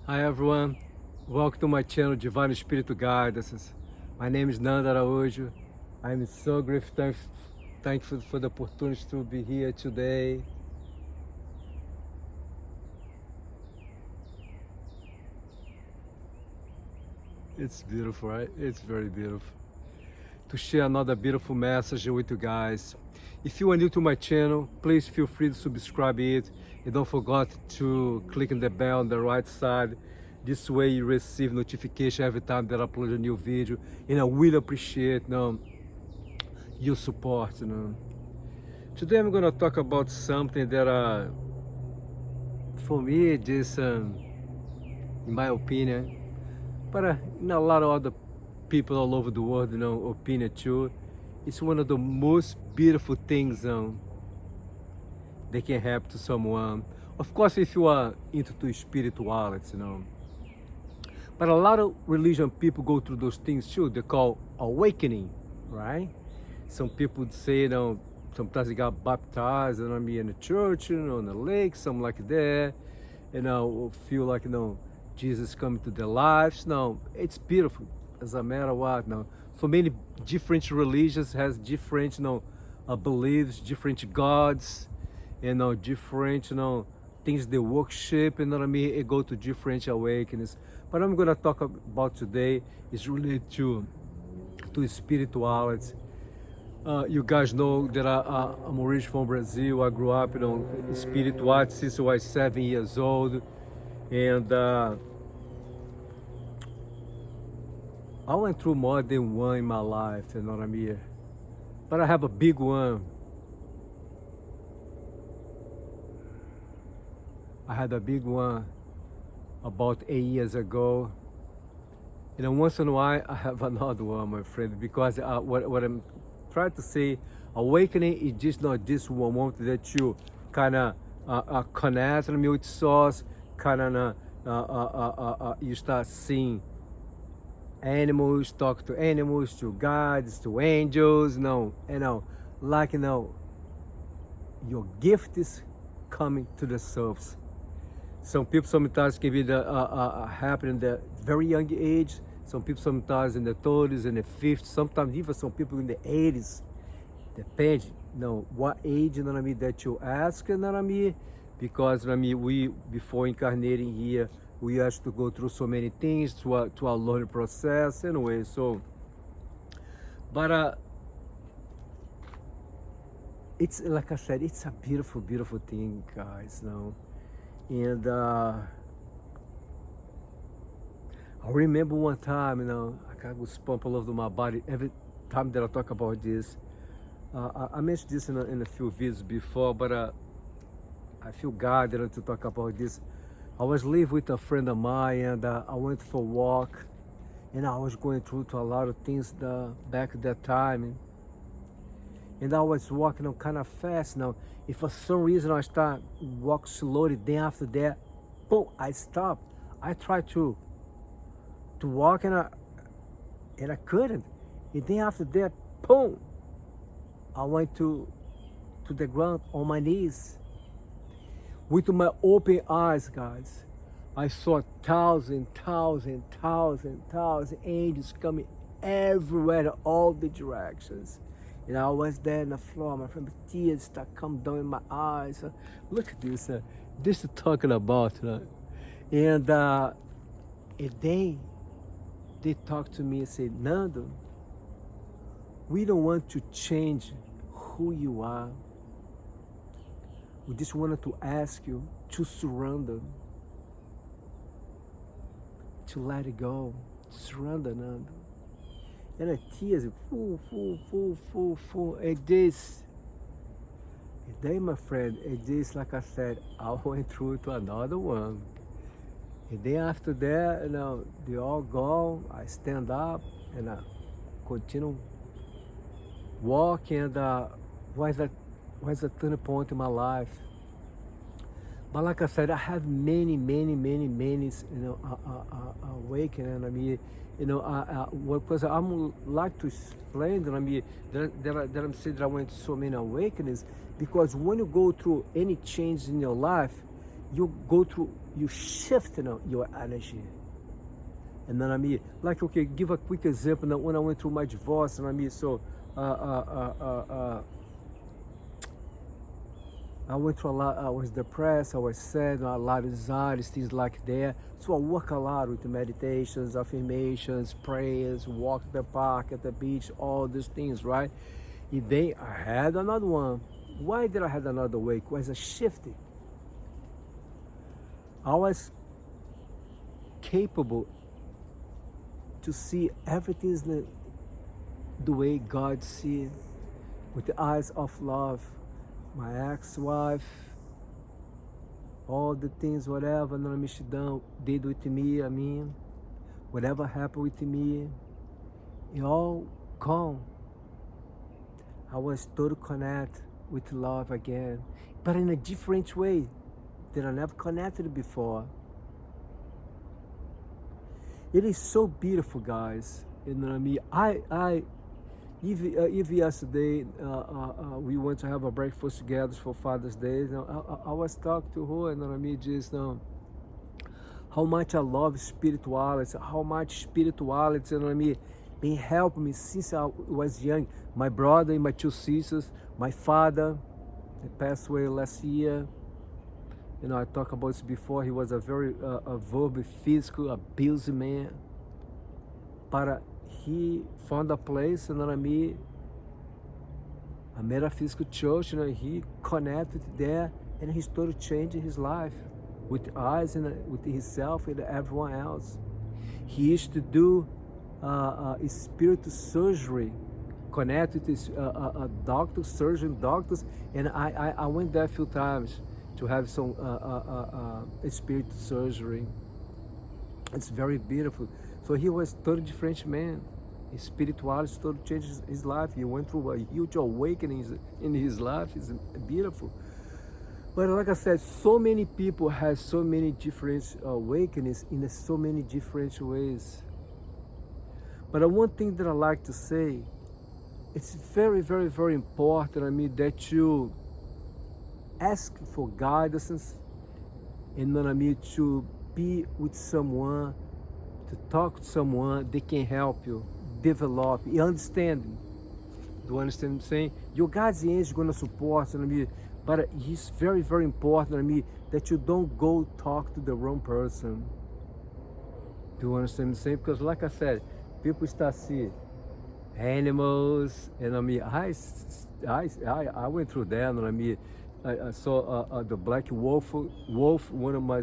Hi everyone, welcome to my channel Divine Espírito Guidance. My name is Nando Araújo. I'm so grateful, thankful for the opportunity to be here today. It's beautiful, right? It's very beautiful. To share another beautiful message with you guys. If you are new to my channel, please feel free to subscribe it. And don't forget to click on the bell on the right side. This way you receive notification every time that I upload a new video. And I really appreciate your support. Today I'm going to talk about something that for me, just in my opinion, but in a lot of other people all over the world, opinion too, it's one of the most beautiful things that can happen to someone. Of course, if you are into spirituality, But a lot of religion people go through those things too. They call awakening, right? Some people say, sometimes they got baptized, in the church, on the lake, something like that. Feel like, Jesus coming to their lives. No, it's beautiful. As a matter of what, so many different religions has different, beliefs, different gods, different, things they worship, it go to different awakenings. But I'm gonna talk about today is related to spirituality. You guys know that I'm originally from Brazil. I grew up, in spirituality since I was 7 years old, and I went through more than one in my life, But I have a big one. I had a big one about 8 years ago. Once in a while, I have another one, my friend, because what I'm trying to say, awakening is just not this one moment that you kind of connect with source, you start seeing animals, talk to animals, to gods, to angels, your gift is coming to the surface. Some people sometimes can be happen in the very young age. Some people sometimes in the 30s and the 50s. Sometimes even some people in the 80s. Depende, what age, that you ask, because, we, before incarnating here, we have to go through so many things to our learning process anyway. So, but it's like I said, it's a beautiful, beautiful thing, guys. And I remember one time, I got goosebumps all over my body every time that I talk about this. I mentioned this in a few videos before, but I feel guided to talk about this. I was living with a friend of mine, and I went for a walk, and I was going through to a lot of things back at that time. And I was walking kind of fast. If for some reason I start walk slowly, then after that, boom, I stopped. I tried to walk, and I couldn't. And then after that, boom, I went to the ground on my knees. With my open eyes, guys, I saw thousand angels coming everywhere in all the directions. And I was there on the floor. My friend, tears start coming down in my eyes. Look at this. This is talking about. And then they talked to me and said, Nando, we don't want to change who you are. We just wanted to ask you to surrender, to let it go, surrender, Nando. And the tears, full. And then, my friend, like I said, I went through to another one. And then after that, they all gone. I stand up and I continue walking. And was a turning point in my life. But like I said, I have many awakening. Because I'm like to explain that I'm saying that I went to so many awakenings, because when you go through any change in your life, you go through, you shift, your energy. And then I mean, like, okay, give a quick example. Now, when I went through my divorce, and I mean, so I went through a lot. I was depressed. I was sad. A lot of anxiety, things like that. So I work a lot with meditations, affirmations, prayers, walk at the park, at the beach, all these things, right? And then I had another one. Why did I have another wake? It was a shifting. I was capable to see everything the way God sees, with the eyes of love. My ex-wife, all the things, whatever she did with me, I mean, whatever happened with me, it all gone. I was totally connected with love again, but in a different way that I never connected before. It is so beautiful, guys. You know what I mean? Even yesterday, we went to have a breakfast together for Father's Day. I was talking to her, and I mean, just how much I love spirituality, how much spirituality, you know what I mean, been helping me since I was young. My brother and my two sisters, my father, he passed away last year. You know, I talked about this before. He was a very verbal, physical, abusive man. But he found a place, you know what I mean, a metaphysical church, you know, he connected there, and he started changing his life with eyes and with himself and everyone else. He used to do spiritual surgery, connected to doctors, surgeon doctors, and I went there a few times to have some spiritual surgery. It's very beautiful. So he was a totally different man. His spirituality totally changed his life. He went through a huge awakening in his life. It's beautiful. But like I said, so many people have so many different awakenings in so many different ways. But one thing that I like to say, it's very, very, very important, I mean, that you ask for guidance, and I mean, to be with someone, to talk to someone that can help you develop and understand. Do you understand what I'm saying? Your guardian angel is going to support you, I mean, but it's very, very important, I mean, that you don't go talk to the wrong person. Do you understand what I'm saying? Because like I said, people start seeing animals, and I mean, I went through that, and I mean, I saw the black wolf, one of my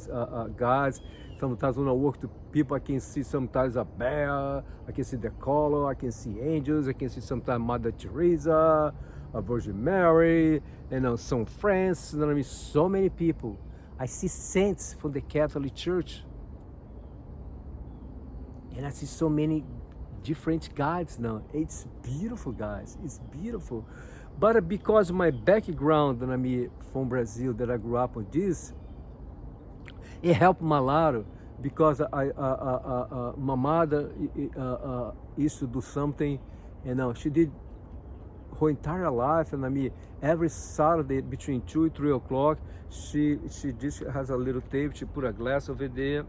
guides. Sometimes when I work to people, I can see sometimes a bear, I can see the color, I can see angels, I can see sometimes Mother Teresa, a Virgin Mary, and some friends, you know what I mean? So many people. I see saints from the Catholic Church. And I see so many different guides now. It's beautiful, guys. It's beautiful. But because of my background, I mean, from Brazil, that I grew up with this, it helped me a lot, because my mother used to do something, and she did her entire life, and I mean, every Saturday between 2 and 3 o'clock, she just has a little table, she put a glass over there,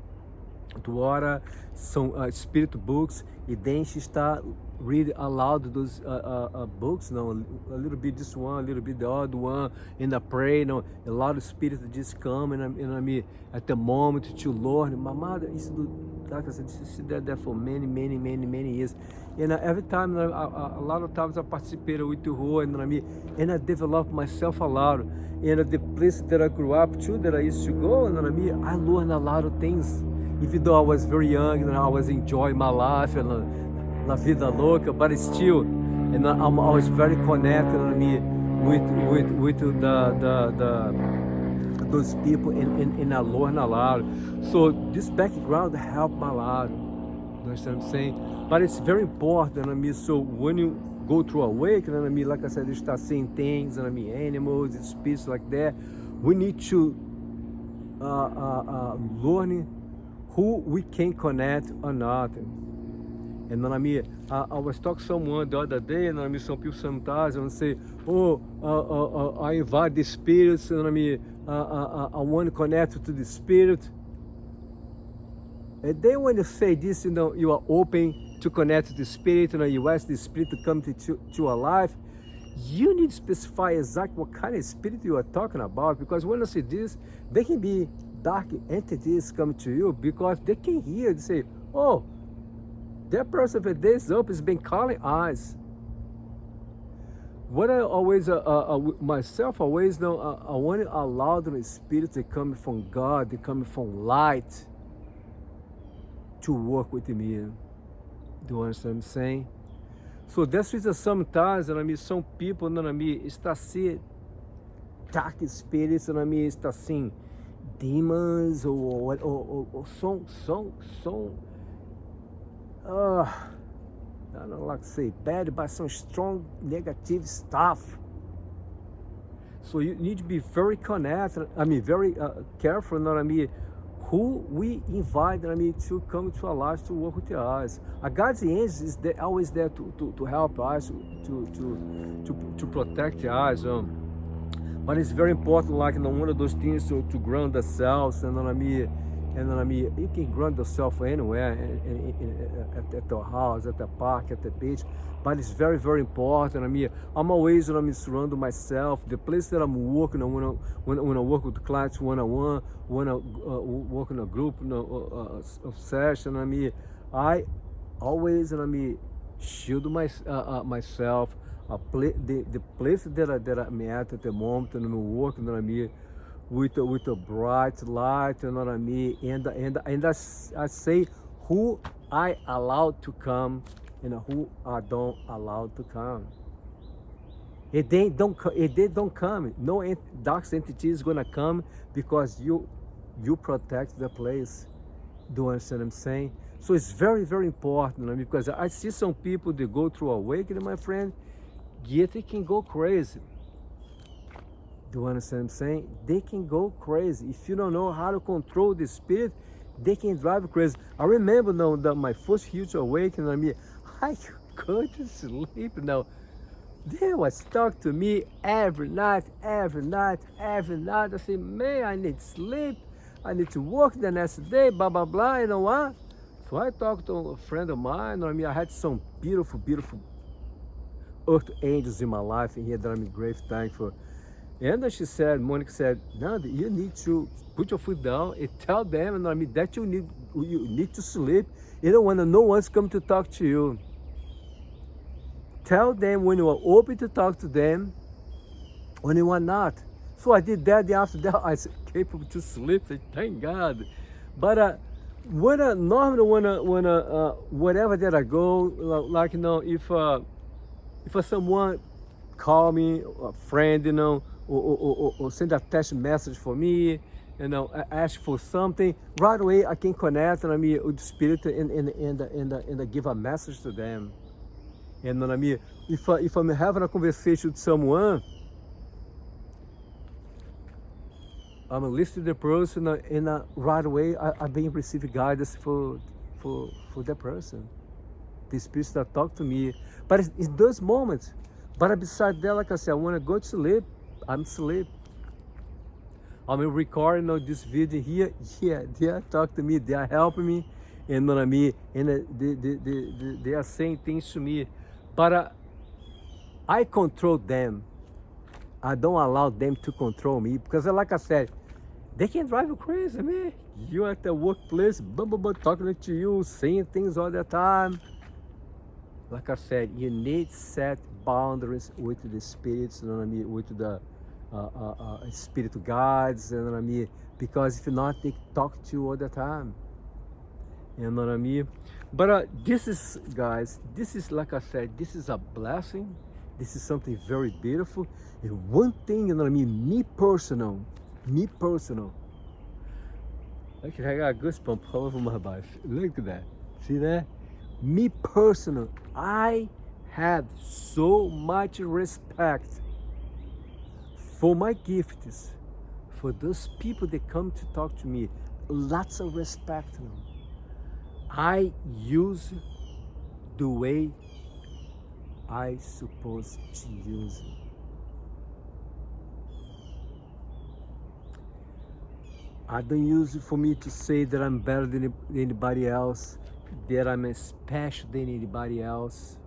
water, some spirit books, and then she start read aloud those books, a little bit this one, a little bit the other one, and I pray, a lot of spirits just come, and I mean, at the moment to Lord. My mother used to do, like I said, she did that for many years, and every time, a lot of times I participated with her, and I mean, and I developed myself a lot, and the place that I grew up to, that I used to go, and I mean, I learned a lot of things, even though I was very young, and I was enjoying my life, and La Vida Louca, but still, and I'm always very connected, I mean, with those people, and I learn a lot. So this background helped me a lot. You understand what I'm saying? But it's very important, I mean, so when you go through awakening, I mean, like I said, you start seeing things, and I mean, animals, species like that. We need to learn who we can connect or not. And I mean, I was talking to someone the other day, and some people sometimes say, I invite the spirits, and I want to connect to the Spirit. And then when you say this, you are open to connect to the Spirit, you ask the Spirit to come to your life. You need to specify exactly what kind of spirit you are talking about, because when you say this, they can be dark entities come to you, because they can hear and say, oh, that person for days up has been calling us. What I always, myself always know, I want to allow the spirit to come from God, to come from light, to work with me. Do you understand what I'm saying? So that's reason sometimes, some people, está assim, dark spirits, está assim, demons, or some, I don't like to say bad, but some strong negative stuff. So you need to be very connected, very careful, who we invite to come to our lives to work with us. God's angels is always there to help us, to protect us. But it's very important, like one of those things to ground ourselves, you can ground yourself anywhere, at the house, at the park, at the beach. But it's very, very important. I'm always surrounding myself. The place that I'm working, when I work with the clients one-on-one, when I work in a group, of session, I always, shield myself. The place that I'm at the moment, and I'm working, with a bright light, and I say who I allowed to come and who I don't allow to come. If they don't come, no dark entity is gonna come, because you protect the place. Do you understand what I'm saying? So it's very, very important, because I see some people, they go through awakening, my friend, yet they can go crazy. Do you understand what I'm saying? They can go crazy. If you don't know how to control the spirit, they can drive you crazy. I remember now that my first huge awakening, I couldn't sleep now. They was talking to me every night. I said, man, I need sleep. I need to work the next day, blah, blah, blah, you know what? So I talked to a friend of mine. I had some beautiful, beautiful earth angels in my life, and here that I'm grateful, thankful. And Monica said, no, you need to put your foot down and tell them, that you need to sleep. You don't want no one's come to talk to you. Tell them when you are open to talk to them, when you are not. So I did that. After that, I was capable to sleep. Thank God. But normally when wherever that I go, like if someone call me, a friend, or send a text message for me, ask for something, right away I can connect, with the spirit and give a message to them. And if I'm having a conversation with someone, I'm listening to the person, and right away I been receiving guidance for the person. The spirit that talk to me, but it's those moments. But besides that, like I said, I want to go to sleep. I'm asleep. I'm recording this video here. Yeah, they are talking to me. They are helping me, and they are saying things to me. But I control them. I don't allow them to control me, because, like I said, they can drive you crazy, man. You at the workplace, talking to you, saying things all the time. Like I said, you need to set boundaries with the spirits, with the spirit guides, because if not, they talk to you all the time. You know what I mean? But this is, guys, this is, like I said, this is a blessing. This is something very beautiful. And one thing, me personal. Okay, I got a goosebump all over my body. Look at that. See that? Me personal, I have so much respect for my gifts, for those people that come to talk to me. Lots of respect. I use the way I supposed to use it. I don't use it for me to say that I'm better than anybody else, that I'm special than anybody else,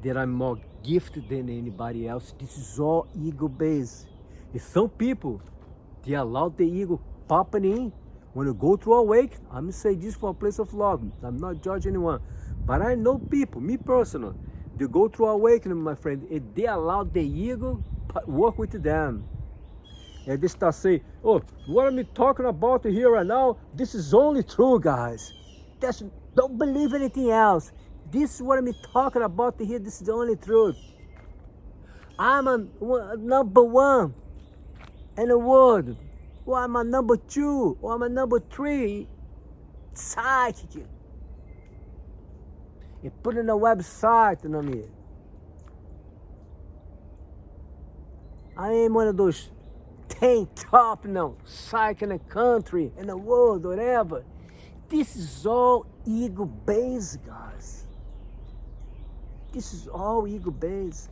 that I'm more gifted than anybody else. This is all ego-based. And some people, they allow the ego popping in. When you go through awake, I'm going to say this from a place of love. I'm not judging anyone. But I know people, me personal, they go through awakening, my friend, and they allow the ego work with them. And they start saying, oh, what I'm talking about here right now, this is only true, guys. Don't believe anything else. This is what I'm talking about here. This is the only truth. I'm a number one in the world. Or I'm a number two. Or I'm a number three. Psychic. And put in a website, you know what I mean? I am one of those 10 top psych in the country, in the world, whatever. This is all ego-based, guys. This is all ego-based.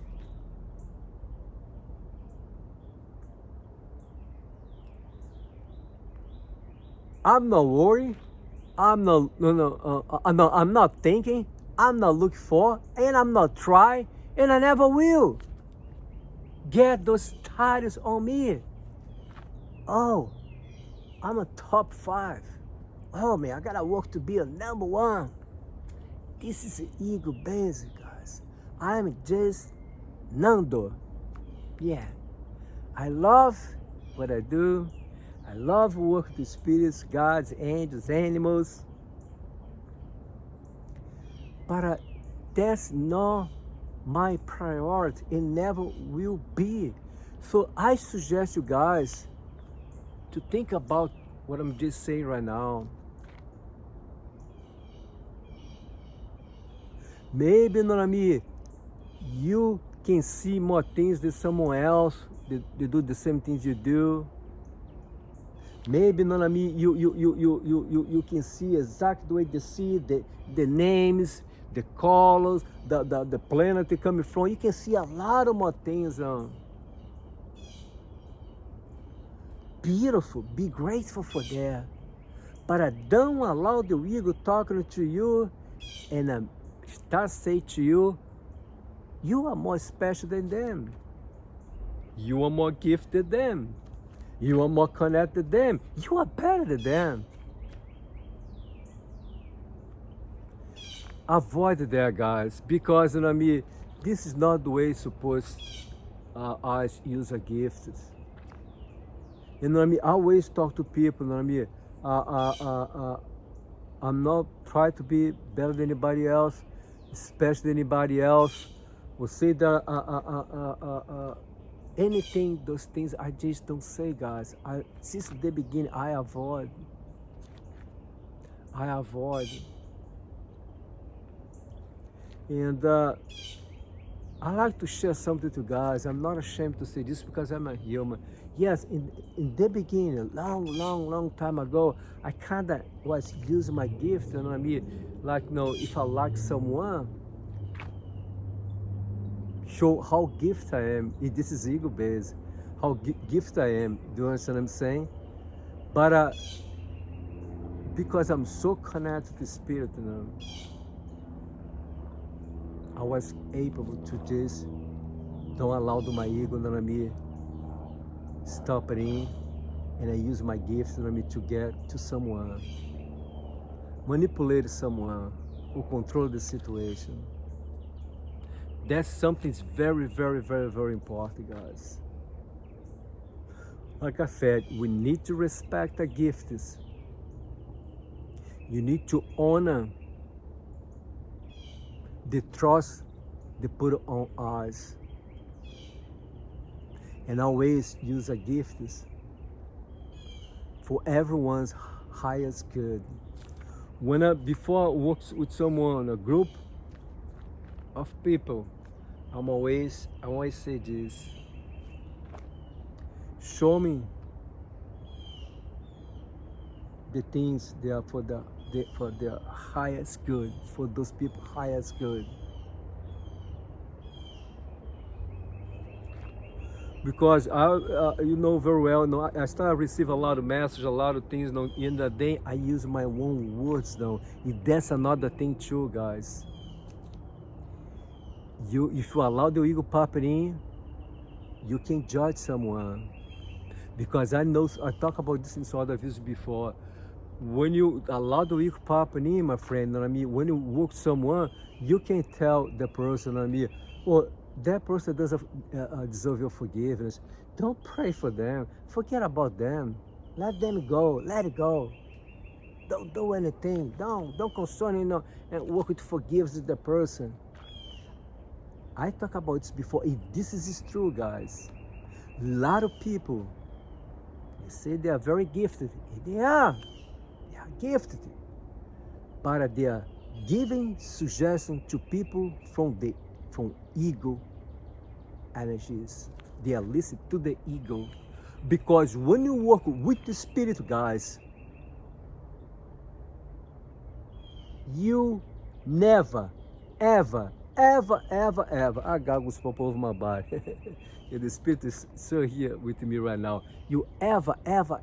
I'm not worried. I'm not thinking. I'm not looking for, and I'm not trying, and I never will get those titles on me. Oh, I'm a top 5. Oh man, I gotta work to be a number 1. This is ego basic, guys. I'm just Nando. Yeah, I love what I do. I love work with the spirits, gods, angels, animals. But that's not my priority. It never will be. So I suggest you guys to think about what I'm just saying right now. Maybe, Nonami, you can see more things than someone else. They do the same things you do. Maybe, Nonami, you can see exactly the way they see the names, the colors, the planet they coming from. You can see a lot of more things. Beautiful, be grateful for that. But don't allow the ego talking to you and start saying to you, you are more special than them. You are more gifted than them. You are more connected than them. You are better than them. Avoid that, guys, because you know what I mean, this is not the way it's supposed us use a gift. You know what I mean? I always talk to people, you know what I mean? I'm not trying to be better than anybody else, especially anybody else. Or say that anything, those things I just don't say, guys. Since the beginning, I avoid. And I like to share something to guys. I'm not ashamed to say this because I'm a human. Yes, in the beginning, long time ago, I kind of was using my gift, you know what I mean? Like, you know, if I like someone, show how gifted I am. This is ego-based. How gifted I am. Do you understand what I'm saying? But because I'm so connected to spirit, you know, I was able to just don't allow my ego, you know what I mean, stop it in, and I use my gifts, you know what I mean, to get to someone, manipulate someone, or control the situation. That's something very, very, very, very important, guys. Like I said, we need to respect the gifts. You need to honor the trust they put on us, and always use a gift for everyone's highest good. Before I work with someone, a group of people, I always say this: show me the things they are for their highest good, for those people highest good. because you know very well, you know, I start to receive a lot of messages, a lot of things. You know, in the day, I use my own words. Though, that's another thing too, guys. If you allow the ego pop in, you can judge someone. Because I know, I talked about this in some other videos before. When you allow the ego pop in, my friend, you know what I mean? When you work with someone, you can tell the person, you know what I mean? Well, that person doesn't deserve your forgiveness. Don't pray for them. Forget about them. Let them go. Let it go. Don't do anything. Don't concern, you know, and work with forgiveness with the person. I talked about this before. This is true, guys. A lot of people, they say they are very gifted. They are gifted. But they are giving suggestions to people from ego energies. They are listening to the ego. Because when you work with the spirit, guys, you never, ever, I got goosebumps over my body. And the spirit is so here with me right now. You ever, never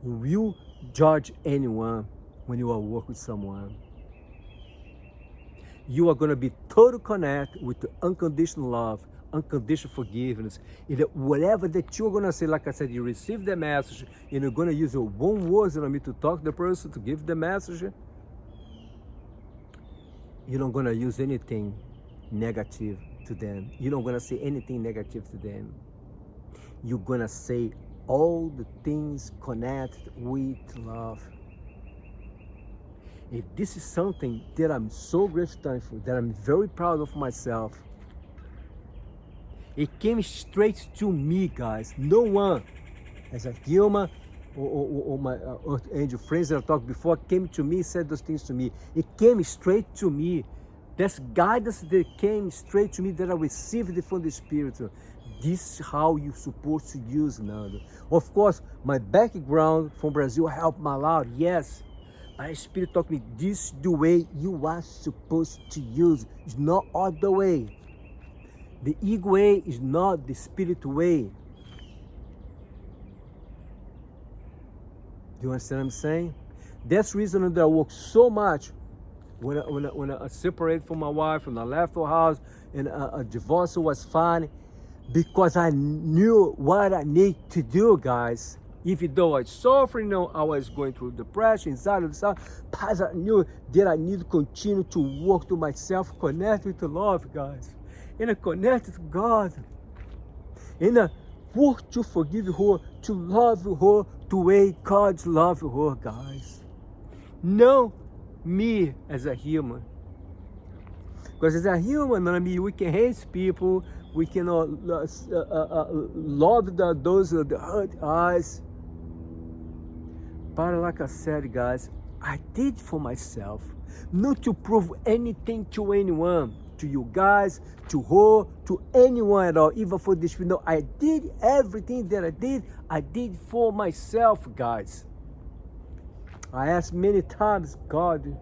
will judge anyone when you are working with someone. You are going to be totally connected with the unconditional love, unconditional forgiveness. And whatever that you're going to say, like I said, you receive the message and you're going to use your own words, you know, to talk to the person, to give the message. You're not going to use anything negative to them. You're not going to say anything negative to them. You're going to say all the things connected with love. And this is something that I'm so grateful for, that I'm very proud of myself. It came straight to me, guys. No one, as a human or my Earth Angel friends that I talked before, came to me, said those things to me. It came straight to me. That's guidance that came straight to me, that I received from the Spirit. This is how you're supposed to use Nando. Of course, my background from Brazil helped me a lot, yes. But the Spirit taught me, this is the way you are supposed to use. It's not other way. The ego way is not the Spirit way. Do you understand what I'm saying? That's the reason that I work so much when I separated from my wife, when I left her house, and a divorce was fine, because I knew what I need to do, guys. Even though I was suffering, you know, I was going through depression, anxiety, but I knew that I need to continue to work to myself, connected to love, guys. And I connected to God. And I work to forgive her, to love her the way God loves her, guys. No me as a human. Because as a human, I mean, we can hate people, we can love those that hurt us. But like I said, guys, I did for myself, not to prove anything to anyone, to you guys, to her, to anyone at all, even for this video. I did everything that I did for myself, guys. I asked many times, God,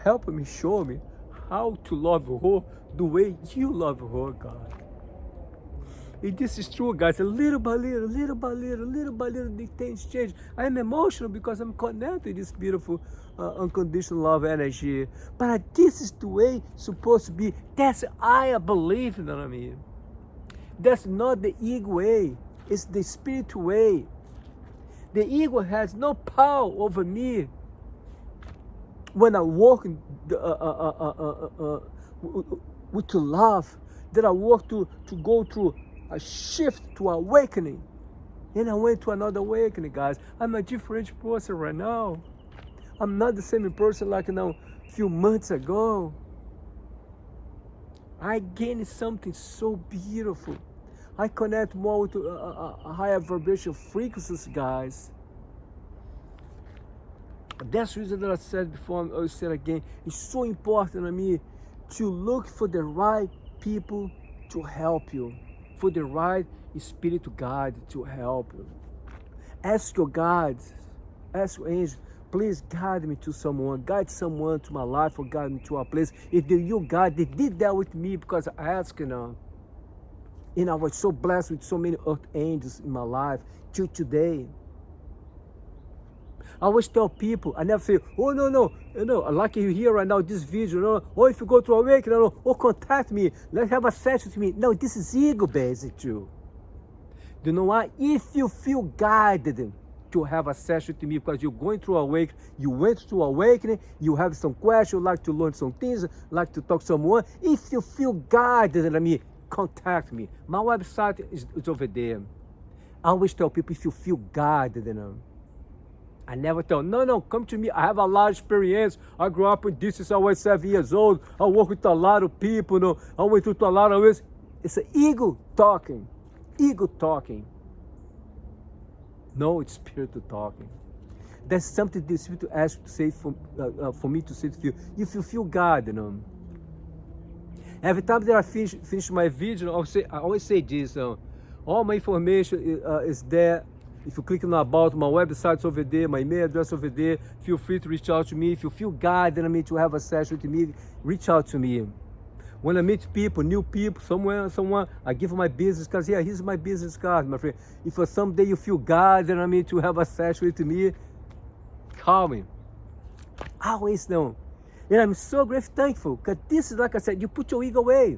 help me, show me how to love her the way you love her, God. And this is true, guys. Little by little, the things change. I am emotional because I'm connected to this beautiful unconditional love energy. But this is the way it's supposed to be. That's I believe, you know what I mean? That's not the ego way. It's the spiritual way. The ego has no power over me. When I walk with love, that I walk to go through a shift to awakening. And I went to another awakening, guys. I'm a different person right now. I'm not the same person like a few months ago. I gained something so beautiful. I connect more with a higher vibration frequencies, guys. That's the reason that I said before, I said again, it's so important to me to look for the right people to help you, for the right spirit to guide to help you. Ask your guides, ask your angels, please guide me to someone, guide someone to my life, or guide me to a place. If you God, they did that with me because I asked, you know. And I was so blessed with so many earth angels in my life till today. I always tell people, I never say, oh, no, like you hear right now, this video, or if you go to Awakening, or contact me, let's have a session with me. No, this is ego-based too. You know what? If you feel guided to have a session with me because you're going through Awakening, you went through Awakening, you have some questions, like to learn some things, like to talk to someone, if you feel guided in me, contact me. My website is over there. I always tell people, if you feel guided in them, I never tell, no, come to me. I have a lot of experience. I grew up with this since I was 7 years old. I work with a lot of people. I went through a lot of ways. It's an ego talking. Ego talking. No, it's spiritual talking. That's something the Spirit asks to say for me to say to you. If you feel God, Every time that I finish my video, I always say this. All my information is there. If you click on about, my website's over there, my email address over there. Feel free to reach out to me. If you feel guided to have a session with me, reach out to me. When I meet people, new people, someone, I give them my business card. Yeah, here's my business card, my friend. If for someday you feel guided to have a session with me, call me. I always know. And I'm so grateful, thankful, because this is, like I said, you put your ego away.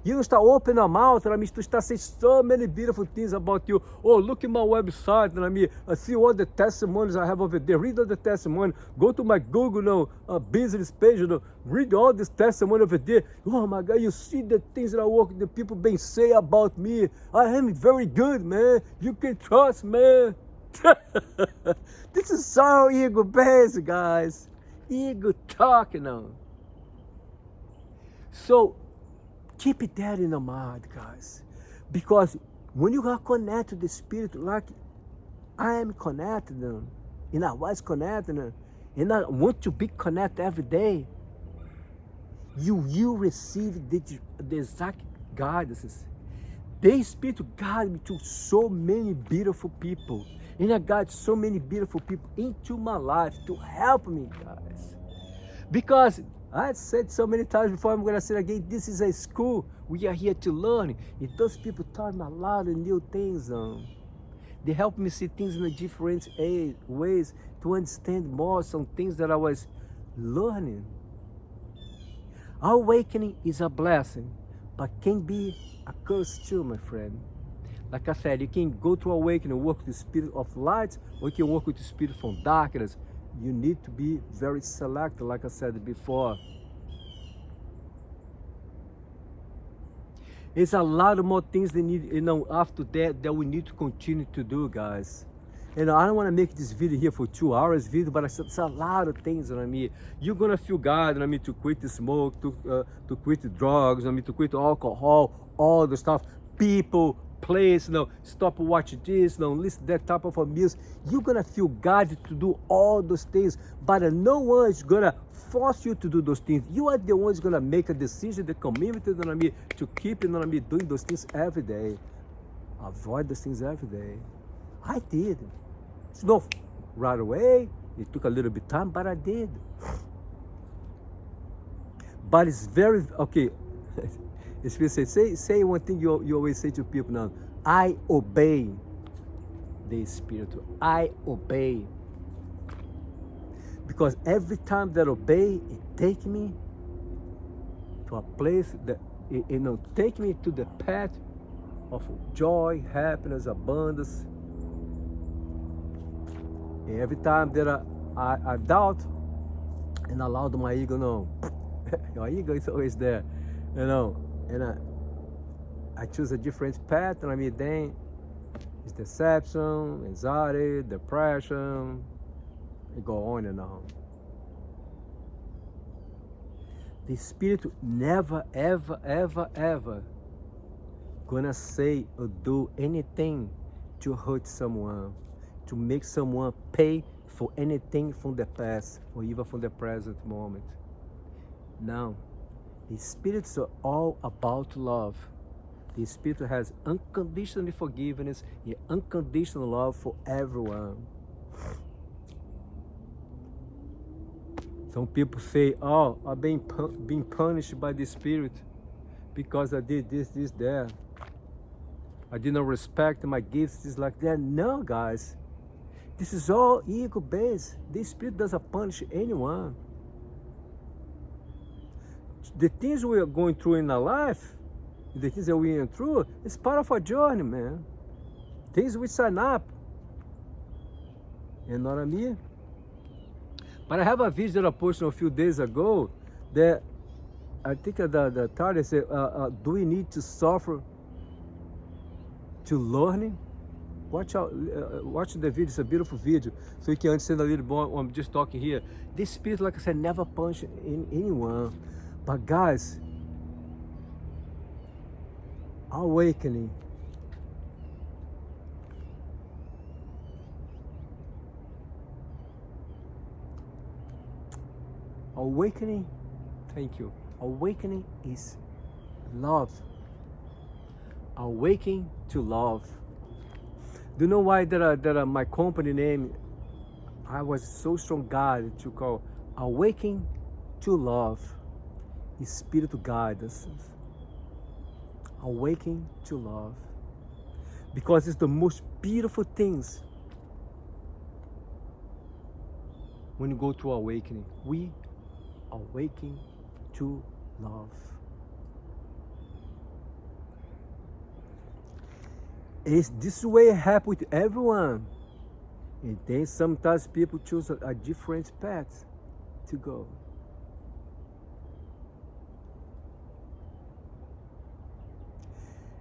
You don't start opening your mouth, to start saying so many beautiful things about you. Oh, look at my website, I see all the testimonies I have over there. Read all the testimony. Go to my Google business page, read all this testimony over there. Oh my God, you see the things that I work, the people been say about me. I am very good, man. You can trust, man. This is so ego-based, guys. Ego talking on. So, keep it there in the mind, guys. Because when you are connected to the Spirit, like I am connected, and I was connected, and I want to be connected every day, you receive the exact guidance. The Spirit guided me to so many beautiful people. And I got so many beautiful people into my life to help me, guys. Because I said so many times before, I'm going to say it again, this is a school. We are here to learn. And those people taught me a lot of new things. They helped me see things in a different ways, to understand more some things that I was learning. Awakening is a blessing, but can be a curse too, my friend. Like I said, you can go to awakening and work with the spirit of light, or you can work with the spirit from darkness. You need to be very selective, like I said before. There's a lot of more things they need, after that we need to continue to do, guys. I don't want to make this video here for 2 hours video, but it's a lot of things, You're going to feel God, to quit the smoke, to quit the drugs, to quit alcohol, all the stuff. People, place, stop watching this, listen to that type of music. You're going to feel guided to do all those things, but no one is going to force you to do those things. You are the ones going to make a decision, the community, to keep, doing those things every day. Avoid those things every day. I did. It's not right away. It took a little bit of time, but I did. But it's very, okay. Say one thing you always say to people now. I obey the Spirit. I obey. Because every time that I obey, it takes me to a place that, take me to the path of joy, happiness, abundance. And every time that I doubt and allow my ego, your ego is always there, and I choose a different path, then it's deception, anxiety, depression, and go on and on. The Spirit never, ever, ever, ever gonna say or do anything to hurt someone, to make someone pay for anything from the past or even from the present moment. No. The Spirits are all about love. The Spirit has unconditional forgiveness and unconditional love for everyone. Some people say, oh, I'm being punished by the Spirit because I did this, that. I didn't respect my gifts. It's like that. No, guys. This is all ego-based. The Spirit doesn't punish anyone. The things we are going through in our life, the things that we are through, it's part of our journey, man. Things we sign up. You know what I mean? But I have a video that I posted a few days ago that I think the title said, do we need to suffer to learn? Watch out, watch the video. It's a beautiful video, so you can understand a little more. I'm just talking here. This Spirit, like I said, never punch anyone. But guys, awakening. Awakening, thank you. Awakening is love. Awakening to love. Do you know why that my company name, I was so strong God to call Awakening to Love, Espírito Guidance. Awakening to love. Because it's the most beautiful things when you go to awakening. We awaken to love. It's this way it happens with everyone. And then sometimes people choose a different path to go.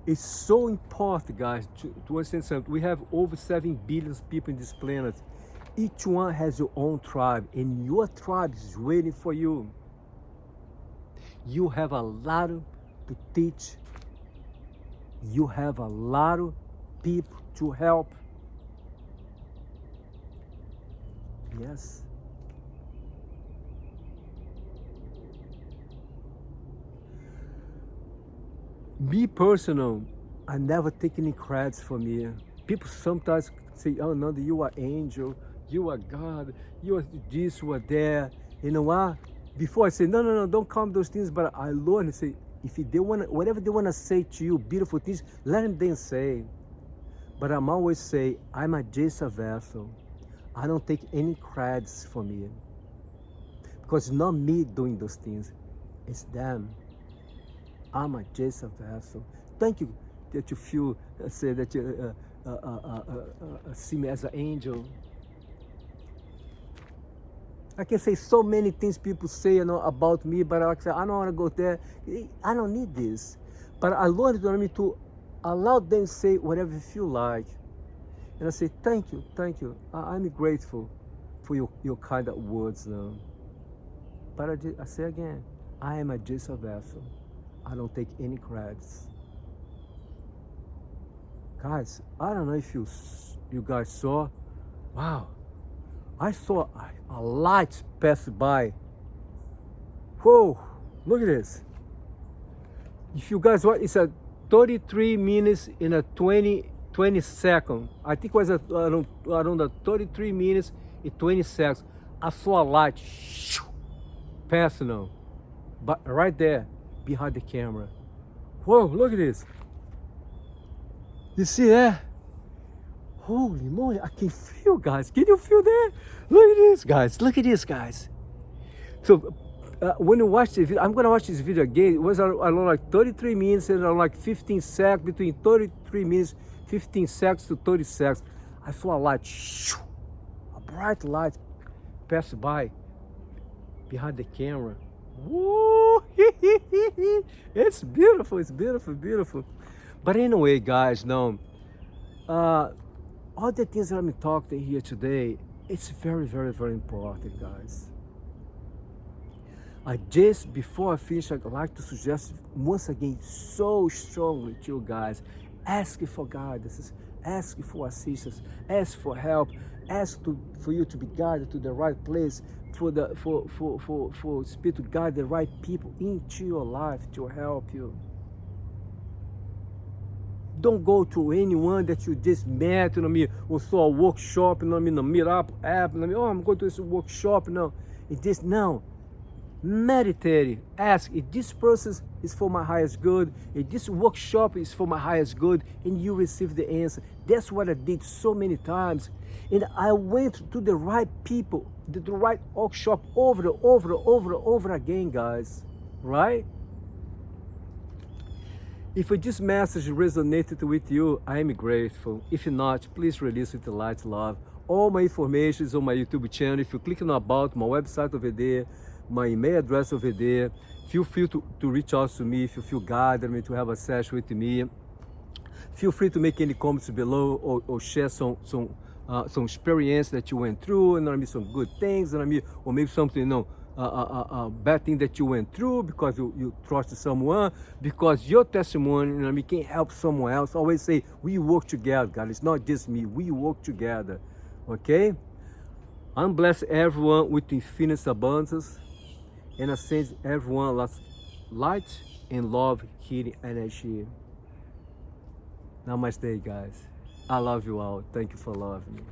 It's so important, guys, to understand something. We have over 7 billion people in this planet. Each one has your own tribe, and your tribe is waiting for you. You have a lot to teach. You have a lot of people to help. Yes. Me personal, I never take any credits for me. People sometimes say, oh no, you are angel, you are God, you are this, you are there. You know what? Before I say, no, don't call me those things, but I learn and say, if they want, whatever they want to say to you, beautiful things, let them then say. But I'm always say, I'm just a vessel. I don't take any credits for me. Because it's not me doing those things, it's them. I'm just a vessel. Thank you that you feel, say that you see me as an angel. I can say so many things people say, you know, about me, but like I say, I don't want to go there. I don't need this. But I learned to allow them to say whatever you feel like. And I say, thank you. I'm grateful for your kind of words now. But I say again, I am just a vessel. I don't take any credits. Guys, I don't know if you guys saw. Wow, I saw a light pass by. Whoa, look at this. If you guys want, it's a 33 minutes in a 20 seconds. I think it was around the 33 minutes and 20 seconds. I saw a light passing on, but right there behind the camera. Whoa, look at this. You see that? Holy moly, I can feel, guys. Can you feel that? Look at this, guys. Look at this, guys. So when you watch this video, I'm gonna watch this video again. It was around like 33 minutes and around like 15 seconds, between 33 minutes, 15 seconds to 30 seconds. I saw a light, a bright light pass by behind the camera. Woo! It's beautiful, beautiful. But anyway, guys, now, all the things that I'm talking here today, it's very important, guys. Before I finish, I'd like to suggest once again so strongly to you guys, ask for guidance, ask for assistance, ask for help, for you to be guided to the right place, for Spirit to guide the right people into your life to help you. Don't go to anyone that you just met, you know me, or saw a workshop, you know me, in the Meetup app, you know me, oh, I'm going to this workshop, no. It just, no. Meditate, ask if this process is for my highest good, if this workshop is for my highest good, and you receive the answer. That's what I did so many times. And I went to the right people, the right workshop over again, guys. Right? If this message resonated with you, I am grateful. If not, please release it with light, love. All my information is on my YouTube channel. If you click on about, my website over there, my email address over there. Feel free to reach out to me if you feel guided to have a session with me. Feel free to make any comments below or share some experience that you went through, and some good things, or maybe something, bad thing that you went through because you trusted someone, because your testimony, can help someone else. I always say we work together, God. It's not just me. We work together. Okay? I'm blessed everyone with infinite abundance, and I send everyone lots light and love, healing energy. Namaste, guys. I love you all. Thank you for loving me.